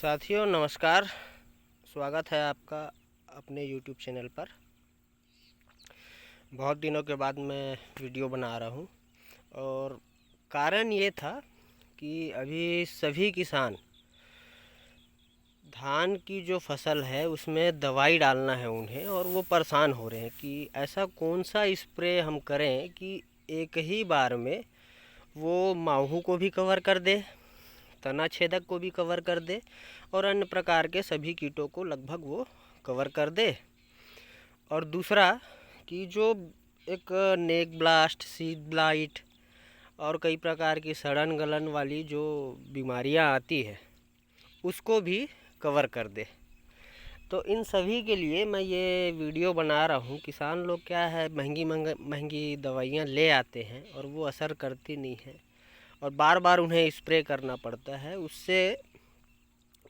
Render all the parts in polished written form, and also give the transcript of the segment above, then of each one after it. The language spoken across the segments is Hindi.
साथियों नमस्कार। स्वागत है आपका अपने YouTube चैनल पर। बहुत दिनों के बाद मैं वीडियो बना रहा हूँ और कारण ये था कि अभी सभी किसान धान की जो फसल है उसमें दवाई डालना है उन्हें, और वो परेशान हो रहे हैं कि ऐसा कौन सा स्प्रे हम करें कि एक ही बार में वो माहू को भी कवर कर दे, तना छेदक को भी कवर कर दे और अन्य प्रकार के सभी कीटों को लगभग वो कवर कर दे। और दूसरा कि जो एक नेक ब्लास्ट, सीड ब्लाइट और कई प्रकार की सड़न गलन वाली जो बीमारियां आती है उसको भी कवर कर दे। तो इन सभी के लिए मैं ये वीडियो बना रहा हूँ। किसान लोग क्या है, महंगी दवाइयाँ ले आते हैं और वो असर करती नहीं है और बार बार उन्हें स्प्रे करना पड़ता है, उससे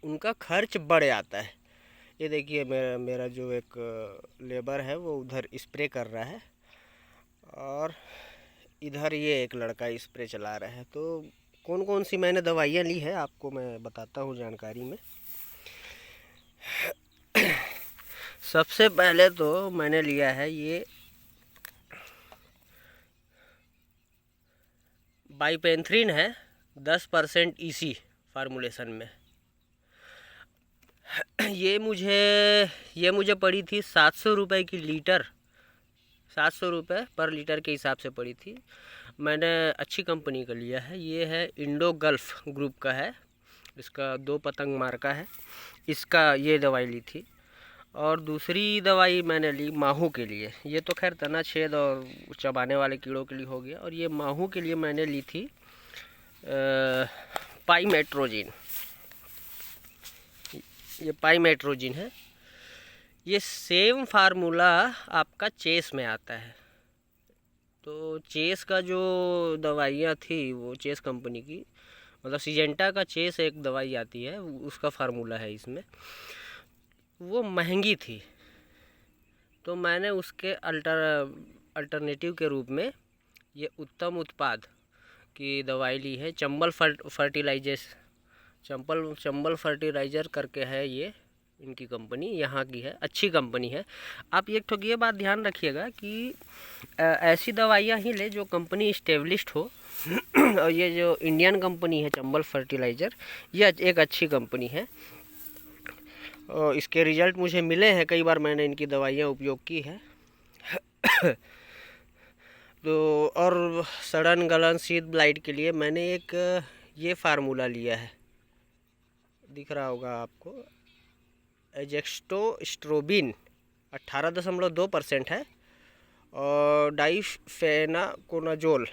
उनका खर्च बढ़ जाता है। ये देखिए मेरा जो एक लेबर है वो उधर स्प्रे कर रहा है और इधर ये एक लड़का स्प्रे चला रहा है। तो कौन कौन सी मैंने दवाइयाँ ली है आपको मैं बताता हूँ जानकारी में। सबसे पहले तो मैंने लिया है ये बाइपेंथ्रिन है, 10% EC फार्मूलेशन में। ये मुझे पड़ी थी 700 रुपये की लीटर, 700 रुपये पर लीटर के हिसाब से पड़ी थी। मैंने अच्छी कंपनी का लिया है, ये है इंडो गल्फ ग्रुप का है, इसका 2 पतंग मार्का है, इसका ये दवाई ली थी। और दूसरी दवाई मैंने ली माहू के लिए, ये तो खैर तना छेद और चबाने वाले कीड़ों के लिए हो गया। और ये माहू के लिए मैंने ली थी पाइमेट्रोजिन, ये पाइमेट्रोजिन है। ये सेम फार्मूला आपका चेस में आता है। तो चेस का जो दवाइयाँ थी वो चेस कंपनी की, मतलब सिजेंटा का चेस एक दवाई आती है, उसका फार्मूला है इसमें, वो महंगी थी। तो मैंने उसके अल्टरनेटिव के रूप में ये उत्तम उत्पाद की दवाई ली है। चंबल फर्टिलाइजर करके है ये, इनकी कंपनी यहाँ की है, अच्छी कंपनी है। आप एक ठो ये बात ध्यान रखिएगा कि ऐसी दवाइयाँ ही ले जो कंपनी इस्टेब्लिश्ड हो। और ये जो इंडियन कंपनी है चंबल फर्टिलाइजर, ये एक अच्छी कंपनी है और इसके रिज़ल्ट मुझे मिले हैं, कई बार मैंने इनकी दवाइयाँ उपयोग की है। तो और सड़न गलन शीत ब्लाइट के लिए मैंने एक ये फार्मूला लिया है, दिख रहा होगा आपको, एजेक्स्टोस्ट्रोबिन 18.2% है और डाइफेनाकोनाजोल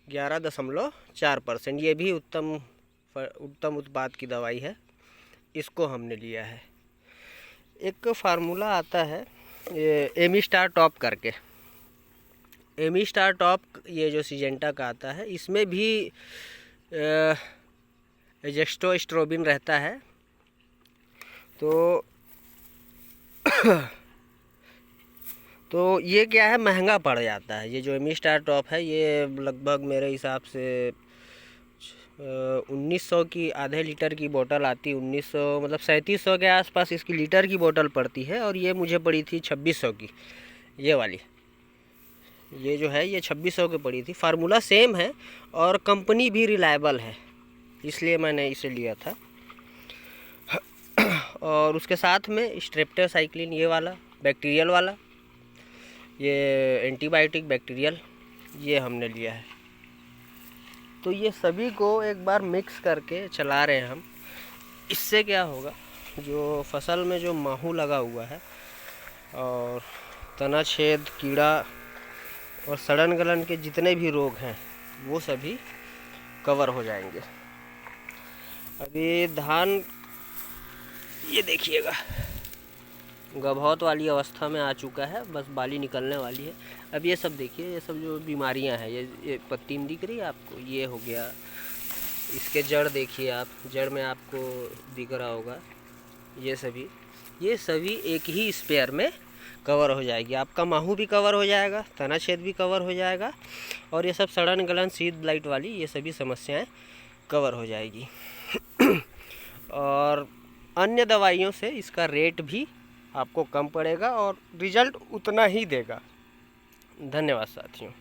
11.4%। ये भी उत्तम उत्पाद की दवाई है, इसको हमने लिया है। एक फार्मूला आता है एमिस्टार टॉप करके, एमिस्टार टॉप, ये जो सिजेंटा का आता है, इसमें भी एजेक्स्टोस्ट्रोबिन रहता है। तो ये क्या है, महंगा पड़ जाता है। ये जो एमिस्टार टॉप है ये लगभग मेरे हिसाब से 1900 की आधे लीटर की बोतल आती, 1900 मतलब 3700 के आसपास इसकी लीटर की बोतल पड़ती है। और ये मुझे पड़ी थी 2600 की, ये वाली, ये जो है ये 2600 की पड़ी थी। फार्मूला सेम है और कंपनी भी रिलायबल है, इसलिए मैंने इसे लिया था। और उसके साथ में स्ट्रेप्टोसाइक्लिन, ये वाला बैक्टीरियल वाला, ये एंटीबायोटिक बैक्टीरियल, ये हमने लिया है। तो ये सभी को एक बार मिक्स करके चला रहे हैं हम। इससे क्या होगा, जो फसल में जो माहू लगा हुआ है और तना छेद, कीड़ा और सड़न गलन के जितने भी रोग हैं वो सभी कवर हो जाएंगे। अभी धान ये देखिएगा गभौत वाली अवस्था में आ चुका है, बस बाली निकलने वाली है। अब ये सब देखिए, ये सब जो बीमारियां हैं, ये पत्ती में दिख रही है आपको, ये हो गया। इसके जड़ देखिए आप, जड़ में आपको दिख रहा होगा, ये सभी एक ही स्प्रेयर में कवर हो जाएगी। आपका माहू भी कवर हो जाएगा, तना छेद भी कवर हो जाएगा और ये सब सड़न गलन शीत ब्लाइट वाली ये सभी समस्याएं कवर हो जाएगी। और अन्य दवाइयों से इसका रेट भी आपको कम पड़ेगा और रिजल्ट उतना ही देगा। धन्यवाद साथियों।